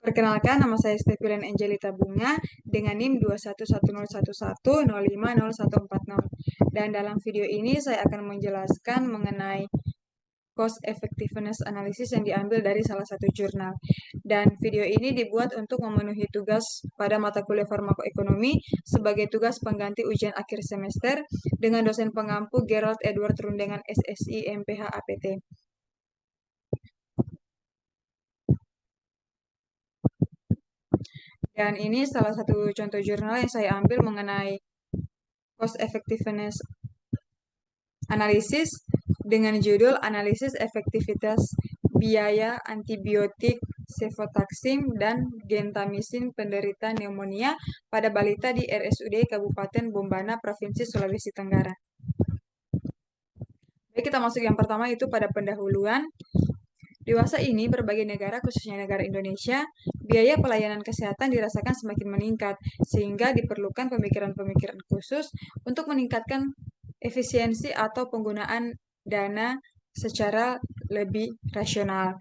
Perkenalkan, nama saya Stevilen Angelita Bunga dengan NIM 2110111050140. Dan dalam video ini saya akan menjelaskan mengenai cost effectiveness analysis yang diambil dari salah satu jurnal. Dan video ini dibuat untuk memenuhi tugas pada mata kuliah farmakoekonomi sebagai tugas pengganti ujian akhir semester dengan dosen pengampu Gerald Edward Rundengan SSI MPH APT. Dan ini salah satu contoh jurnal yang saya ambil mengenai cost effectiveness analisis dengan judul Analisis Efektivitas Biaya Antibiotik Cefotaxim dan Gentamisin Penderita Pneumonia pada balita di RSUD Kabupaten Bombana, Provinsi Sulawesi Tenggara. Baik, kita masuk yang pertama itu pada pendahuluan. Di masa ini, berbagai negara, khususnya negara Indonesia, biaya pelayanan kesehatan dirasakan semakin meningkat, sehingga diperlukan pemikiran-pemikiran khusus untuk meningkatkan efisiensi atau penggunaan dana secara lebih rasional.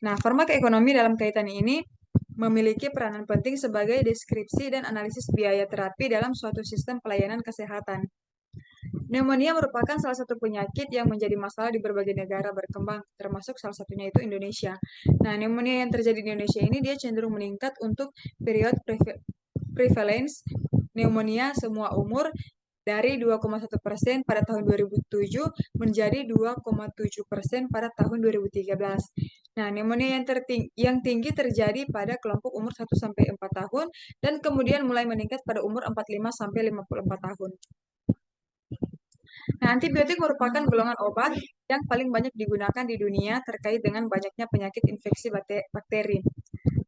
Nah, farmakoekonomi dalam kaitan ini memiliki peranan penting sebagai deskripsi dan analisis biaya terapi dalam suatu sistem pelayanan kesehatan. Pneumonia merupakan salah satu penyakit yang menjadi masalah di berbagai negara berkembang, termasuk salah satunya itu Indonesia. Nah, pneumonia yang terjadi di Indonesia ini dia cenderung meningkat untuk periode prevalence pneumonia semua umur dari 2,1% pada tahun 2007 menjadi 2,7% pada tahun 2013. Nah, pneumonia yang tinggi terjadi pada kelompok umur 1-4 tahun dan kemudian mulai meningkat pada umur 45-54 tahun. Nah, antibiotik merupakan golongan obat yang paling banyak digunakan di dunia terkait dengan banyaknya penyakit infeksi bakteri.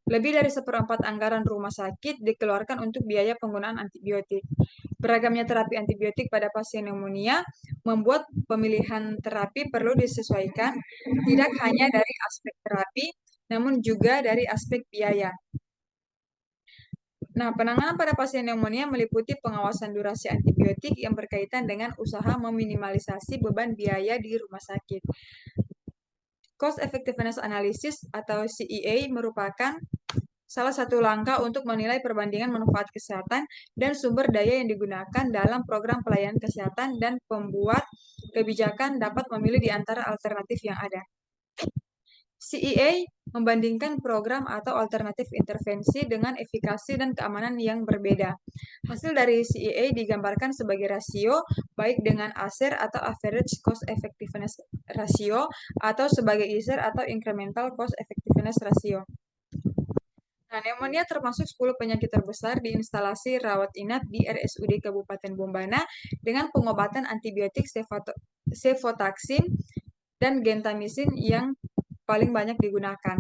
Lebih dari 1/4 anggaran rumah sakit dikeluarkan untuk biaya penggunaan antibiotik. Beragamnya terapi antibiotik pada pasien pneumonia membuat pemilihan terapi perlu disesuaikan tidak hanya dari aspek terapi, namun juga dari aspek biaya. Nah, penanganan pada pasien pneumonia meliputi pengawasan durasi antibiotik yang berkaitan dengan usaha meminimalisasi beban biaya di rumah sakit. Cost Effectiveness Analysis atau CEA merupakan salah satu langkah untuk menilai perbandingan manfaat kesehatan dan sumber daya yang digunakan dalam program pelayanan kesehatan dan pembuat kebijakan dapat memilih di antara alternatif yang ada. CEA membandingkan program atau alternatif intervensi dengan efikasi dan keamanan yang berbeda. Hasil dari CEA digambarkan sebagai rasio, baik dengan ASER atau Average Cost Effectiveness Ratio, atau sebagai ISER atau Incremental Cost Effectiveness Ratio. Nah, pneumonia termasuk 10 penyakit terbesar di instalasi rawat inap di RSUD Kabupaten Bombana dengan pengobatan antibiotik cefotaxim dan gentamisin yang paling banyak digunakan.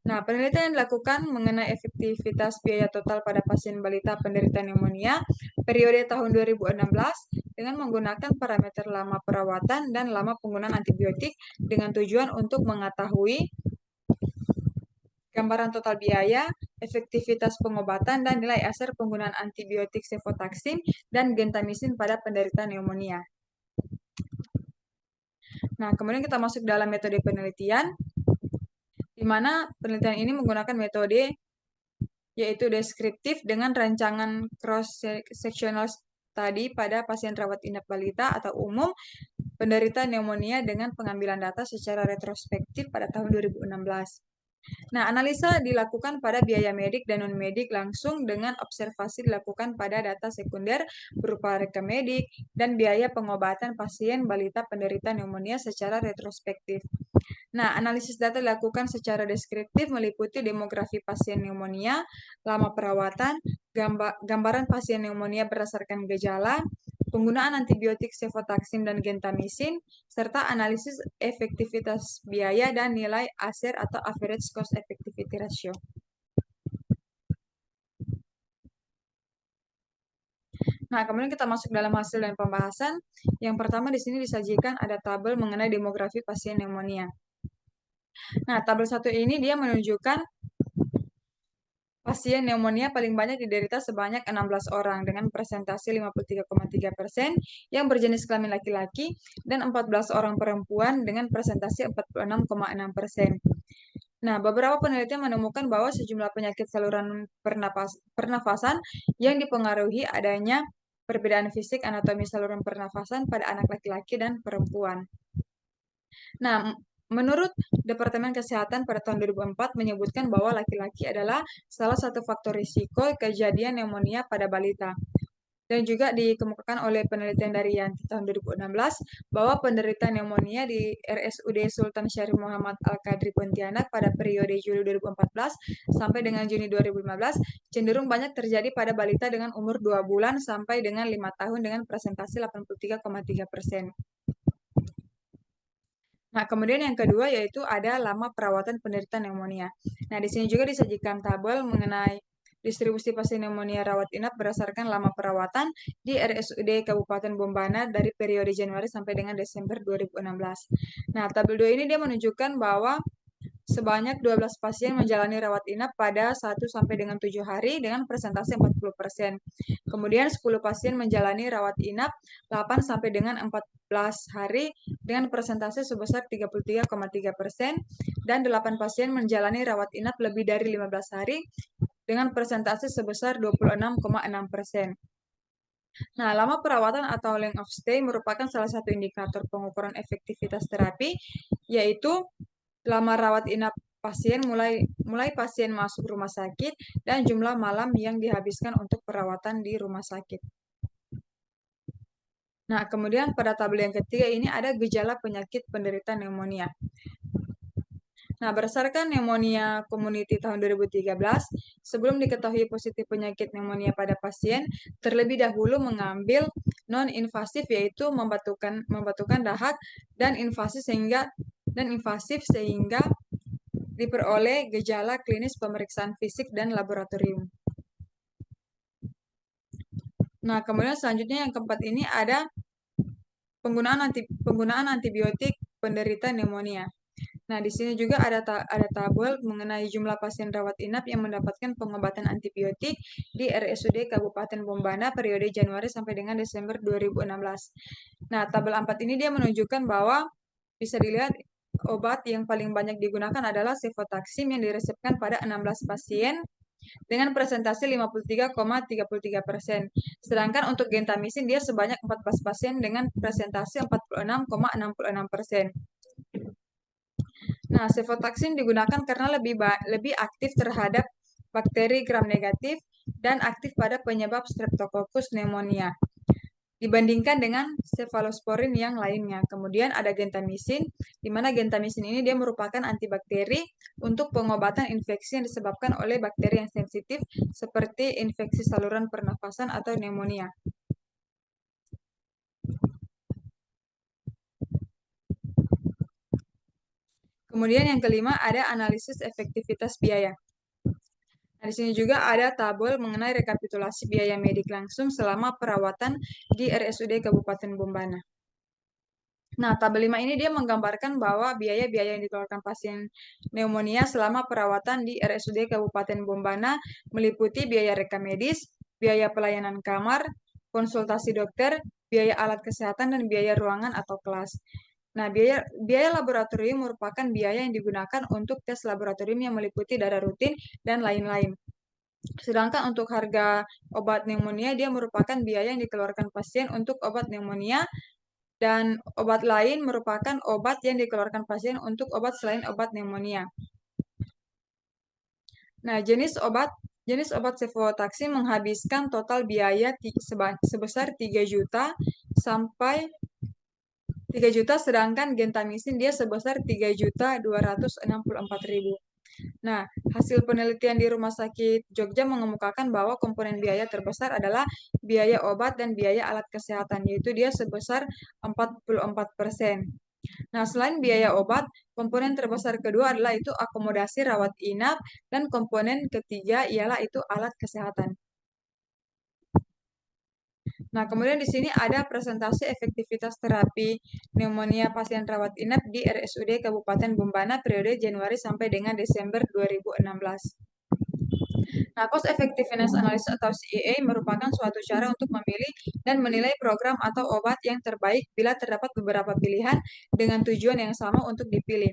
Nah, penelitian yang dilakukan mengenai efektivitas biaya total pada pasien balita penderita pneumonia periode tahun 2016 dengan menggunakan parameter lama perawatan dan lama penggunaan antibiotik dengan tujuan untuk mengetahui gambaran total biaya, efektivitas pengobatan, dan nilai ASER penggunaan antibiotik cefotaxim dan gentamisin pada penderita pneumonia. Nah, kemudian kita masuk dalam metode penelitian, di mana penelitian ini menggunakan metode yaitu deskriptif dengan rancangan cross-sectional study pada pasien rawat inap balita atau umum penderita pneumonia dengan pengambilan data secara retrospektif pada tahun 2016. Nah, analisa dilakukan pada biaya medik dan non-medik langsung dengan observasi dilakukan pada data sekunder berupa rekam medik dan biaya pengobatan pasien balita penderita pneumonia secara retrospektif. Nah, analisis data dilakukan secara deskriptif meliputi demografi pasien pneumonia, lama perawatan, gambaran pasien pneumonia berdasarkan gejala, penggunaan antibiotik cefotaxim dan gentamisin, serta analisis efektivitas biaya dan nilai ASER atau Average Cost Effectivity Ratio. Nah, kemudian kita masuk dalam hasil dan pembahasan. Yang pertama di sini disajikan ada tabel mengenai demografi pasien pneumonia. Nah, tabel 1 ini dia menunjukkan pasien pneumonia paling banyak diderita sebanyak 16 orang dengan presentasi 53,3% yang berjenis kelamin laki-laki dan 14 orang perempuan dengan presentasi 46,6%. Nah, beberapa penelitian menemukan bahwa sejumlah penyakit saluran pernafasan yang dipengaruhi adanya perbedaan fisik anatomi saluran pernafasan pada anak laki-laki dan perempuan. Nah, menurut Departemen Kesehatan pada tahun 2004 menyebutkan bahwa laki-laki adalah salah satu faktor risiko kejadian pneumonia pada balita. Dan juga dikemukakan oleh penelitian dari Yanti tahun 2016 bahwa penderita pneumonia di RSUD Sultan Syarif Muhammad Al-Qadri Pontianak pada periode Juli 2014 sampai dengan Juni 2015 cenderung banyak terjadi pada balita dengan umur 2 bulan sampai dengan 5 tahun dengan presentasi 83,3%. Nah, kemudian yang kedua yaitu ada lama perawatan penderita pneumonia. Nah, di sini juga disajikan tabel mengenai distribusi pasien pneumonia rawat inap berdasarkan lama perawatan di RSUD Kabupaten Bombana dari periode Januari sampai dengan Desember 2016. Nah, tabel 2 ini dia menunjukkan bahwa sebanyak 12 pasien menjalani rawat inap pada 1 sampai dengan 7 hari dengan presentasi 40%. Kemudian 10 pasien menjalani rawat inap 8 sampai dengan 14 hari dengan presentasi sebesar 33,3% dan 8 pasien menjalani rawat inap lebih dari 15 hari dengan presentasi sebesar 26,6%. Nah, lama perawatan atau length of stay merupakan salah satu indikator pengukuran efektivitas terapi, yaitu lama rawat inap pasien mulai pasien masuk rumah sakit dan jumlah malam yang dihabiskan untuk perawatan di rumah sakit. Nah, kemudian pada tabel yang ketiga ini ada gejala penyakit penderita pneumonia. Nah, berdasarkan pneumonia community tahun 2013, sebelum diketahui positif penyakit pneumonia pada pasien, terlebih dahulu mengambil non-invasif yaitu membatukan dahak dan invasif sehingga diperoleh gejala klinis pemeriksaan fisik dan laboratorium. Nah, kemudian selanjutnya yang keempat ini ada penggunaan antibiotik penderita pneumonia. Nah, di sini juga ada tabel mengenai jumlah pasien rawat inap yang mendapatkan pengobatan antibiotik di RSUD Kabupaten Bombana periode Januari sampai dengan Desember 2016. Nah, tabel 4 ini dia menunjukkan bahwa bisa dilihat obat yang paling banyak digunakan adalah cefotaxim yang diresepkan pada 16 pasien dengan presentasi 53,33%. Sedangkan untuk gentamisin dia sebanyak 14 pasien dengan presentasi 46,66%. Nah, cefotaxim digunakan karena lebih aktif terhadap bakteri gram negatif dan aktif pada penyebab Streptococcus pneumonia dibandingkan dengan cefalosporin yang lainnya. Kemudian ada gentamisin, di mana gentamisin ini dia merupakan antibakteri untuk pengobatan infeksi yang disebabkan oleh bakteri yang sensitif seperti infeksi saluran pernafasan atau pneumonia. Kemudian yang kelima ada analisis efektivitas biaya. Nah, di sini juga ada tabel mengenai rekapitulasi biaya medik langsung selama perawatan di RSUD Kabupaten Bombana. Nah, tabel 5 ini dia menggambarkan bahwa biaya-biaya yang dikeluarkan pasien pneumonia selama perawatan di RSUD Kabupaten Bombana meliputi biaya reka medis, biaya pelayanan kamar, konsultasi dokter, biaya alat kesehatan, dan biaya ruangan atau kelas. Nah, biaya laboratorium merupakan biaya yang digunakan untuk tes laboratorium yang meliputi darah rutin dan lain-lain. Sedangkan untuk harga obat pneumonia, dia merupakan biaya yang dikeluarkan pasien untuk obat pneumonia, dan obat lain merupakan obat yang dikeluarkan pasien untuk obat selain obat pneumonia. Nah, jenis obat cefotaxim menghabiskan total biaya sebesar 3 juta sampai 3 juta, sedangkan gentamisin dia sebesar 3.264.000. Nah, hasil penelitian di Rumah Sakit Jogja mengemukakan bahwa komponen biaya terbesar adalah biaya obat dan biaya alat kesehatan, yaitu dia sebesar 44%. Nah, selain biaya obat, komponen terbesar kedua adalah itu akomodasi rawat inap, dan komponen ketiga ialah itu alat kesehatan. Nah, kemudian di sini ada presentasi efektivitas terapi pneumonia pasien rawat inap di RSUD Kabupaten Bombana periode Januari sampai dengan Desember 2016. Nah, Cost Effectiveness Analysis atau CEA merupakan suatu cara untuk memilih dan menilai program atau obat yang terbaik bila terdapat beberapa pilihan dengan tujuan yang sama untuk dipilih.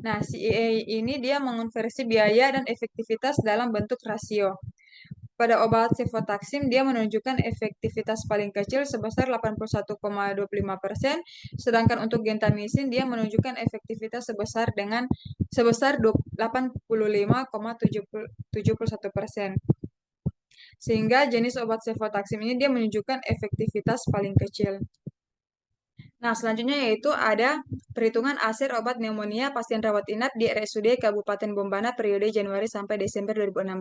Nah, CEA ini dia mengonversi biaya dan efektivitas dalam bentuk rasio. Pada obat cefotaxim, dia menunjukkan efektivitas paling kecil sebesar 81,25%, sedangkan untuk gentamicin dia menunjukkan efektivitas sebesar 85,71%. Sehingga jenis obat cefotaxim ini dia menunjukkan efektivitas paling kecil. Nah, selanjutnya yaitu ada perhitungan ASER obat pneumonia pasien rawat inap di RSUD Kabupaten Bombana periode Januari sampai Desember 2016.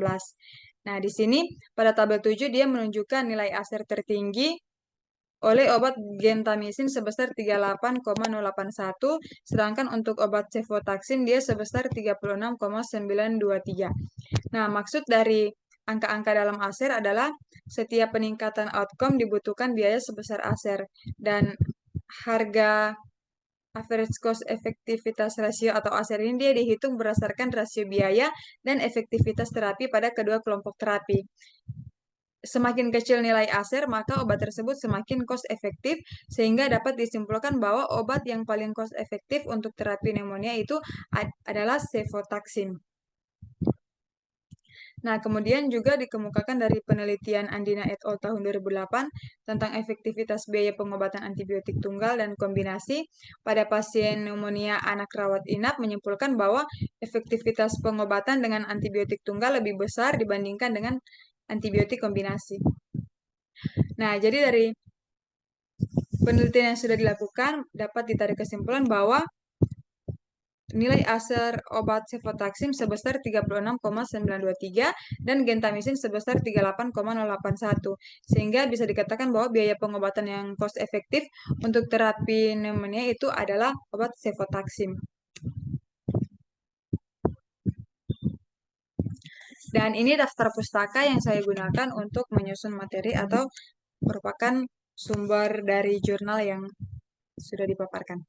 Nah, di sini pada tabel 7 dia menunjukkan nilai ASER tertinggi oleh obat gentamicin sebesar 38,081, sedangkan untuk obat cefotaxim dia sebesar 36,923. Nah, maksud dari angka-angka dalam ASER adalah setiap peningkatan outcome dibutuhkan biaya sebesar ASER, dan harga average cost efektivitas rasio atau ASER ini dia dihitung berdasarkan rasio biaya dan efektivitas terapi pada kedua kelompok terapi. Semakin kecil nilai ASER, maka obat tersebut semakin cost efektif, sehingga dapat disimpulkan bahwa obat yang paling cost efektif untuk terapi pneumonia itu adalah cefotaxim. Nah, kemudian juga dikemukakan dari penelitian Andina et al. Tahun 2008 tentang efektivitas biaya pengobatan antibiotik tunggal dan kombinasi pada pasien pneumonia anak rawat inap menyimpulkan bahwa efektivitas pengobatan dengan antibiotik tunggal lebih besar dibandingkan dengan antibiotik kombinasi. Nah, jadi dari penelitian yang sudah dilakukan dapat ditarik kesimpulan bahwa nilai ASER obat cefotaxim sebesar 36,923 dan gentamicin sebesar 38,081, sehingga bisa dikatakan bahwa biaya pengobatan yang cost efektif untuk terapi pneumonia itu adalah obat cefotaxim. Dan ini daftar pustaka yang saya gunakan untuk menyusun materi atau merupakan sumber dari jurnal yang sudah dipaparkan.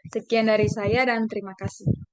Sekian dari saya dan terima kasih.